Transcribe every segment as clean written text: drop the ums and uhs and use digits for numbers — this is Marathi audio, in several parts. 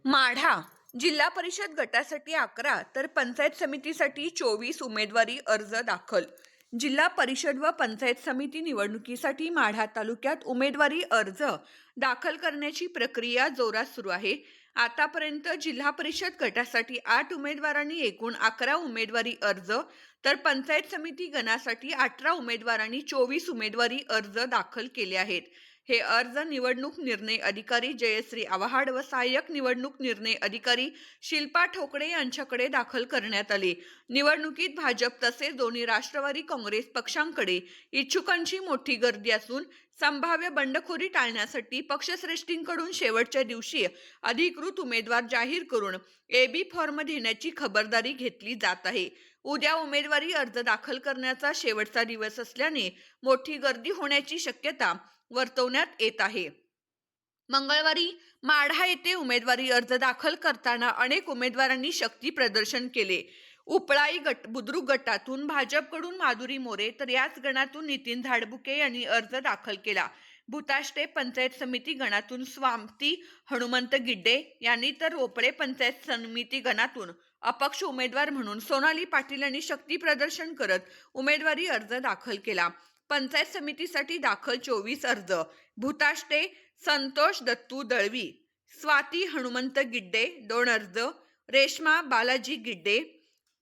माढा जिल्हा परिषद गटासाठी 11 तर पंचायत समितीसाठी 24 उमेदवारी अर्ज दाखल. जिल्हा परिषद व पंचायत समिती निवडणुकीसाठी माढा तालुक्यात उमेदवारी अर्ज दाखल करण्याची प्रक्रिया जोरात सुरू आहे. आतापर्यंत जिल्हा परिषद गटासाठी 8 उमेदवारांनी एकूण 11 उमेदवारी अर्ज तर पंचायत समिती गणासाठी 18 उमेदवारांनी 24 उमेदवारी अर्ज दाखल केले आहेत. हे अर्ज निवडणूक निर्णय अधिकारी जयश्री आव्हाड व सहाय्यक निवडणूक निर्णय अधिकारी शिल्पा ठोकळे यांच्याकडे दाखल करण्यात आले. निवडणुकीत भाजप तसेच दोन्ही राष्ट्रवादी काँग्रेस पक्षांकडे इच्छुकांची मोठी गर्दी असून संभाव्य बंडखोरी टाळण्यासाठी पक्षश्रेष्ठींकडून शेवटच्या दिवशी अधिकृत उमेदवार जाहीर करून एबी फॉर्म देण्याची खबरदारी घेतली जात आहे. उद्या उमेदवारी अर्ज दाखल करण्याचा शेवटचा दिवस असल्याने मोठी गर्दी होण्याची शक्यता वर्तवण्यात येत आहे. मंगळवारी माढा येथे उमेदवारी अर्ज दाखल करताना अनेक उमेदवारांनी शक्ती प्रदर्शन केले. उपळाई बुद्रुक गटातून भाजपकडून माधुरी मोरे तर याच गणातून नितीन झाडबुके यांनी अर्ज दाखल केला. भुताष्टे पंचायत समिती गणातून स्वाती हनुमंत गिड्डे यांनी तर रोपळे पंचायत समिती गणातून अपक्ष उमेदवार म्हणून सोनाली पाटील यांनी शक्ती प्रदर्शन करत उमेदवारी अर्ज दाखल केला. पंचायत समितीसाठी दाखल 24 अर्ज. भुताष्टे संतोष दत्तू दळवी, स्वाती हनुमंत गिड्डे 2 अर्ज, रेश्मा बालाजी गिड्डे,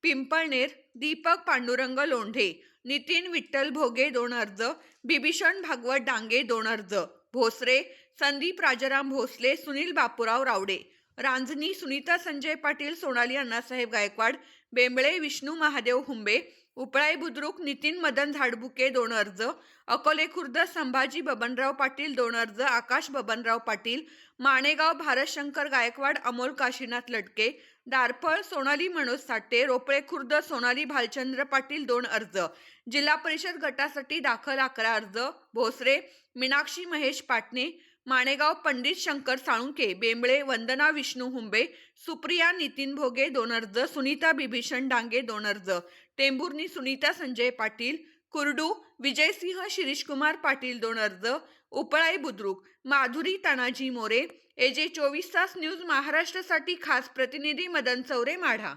पिंपळनेर दीपक पांडुरंग लोंढे, नितीन विठ्ठल भोगे 2 अर्ज, बिभीषण भागवत डांगे 2 अर्ज, भोसरे संदीप राजाराम भोसले, सुनील बापूराव रावडे, रांजणी सुनीता संजय पाटील, सोनाली अण्णासाहेब गायकवाड, बेंबळे विष्णू महादेव हुंबे, उपळाई बुद्रुक नितीन मदन झाडबुके 2 अर्ज, अकोले खुर्द संभाजी बबनराव पाटील 2 अर्ज, आकाश बबनराव पाटील, माणेगाव भारतशंकर गायकवाड, अमोल काशीनाथ लटके, दारफळ सोनाली मनोज साठे, रोपळे खुर्द सोनाली भालचंद्र पाटील 2 अर्ज. जिल्हा परिषद गटासाठी दाखल 11 अर्ज. भोसरे मीनाक्षी महेश पाटणे, माणेगाव पंडित शंकर साळुंके, बेंबळे वंदना विष्णू हुंबे, सुप्रिया नितीन भोगे 2 अर्ज, सुनीता बिभीषण डांगे 2 अर्ज, टेंभुर्णी सुनीता संजय पाटील, कुर्डू विजयसिंह शिरीषकुमार पाटील 2 अर्ज, उपळाई बुद्रुक माधुरी तानाजी मोरे. AJ 24 तास न्यूज महाराष्ट्रासाठी खास प्रतिनिधी मदन चौरे, माढा.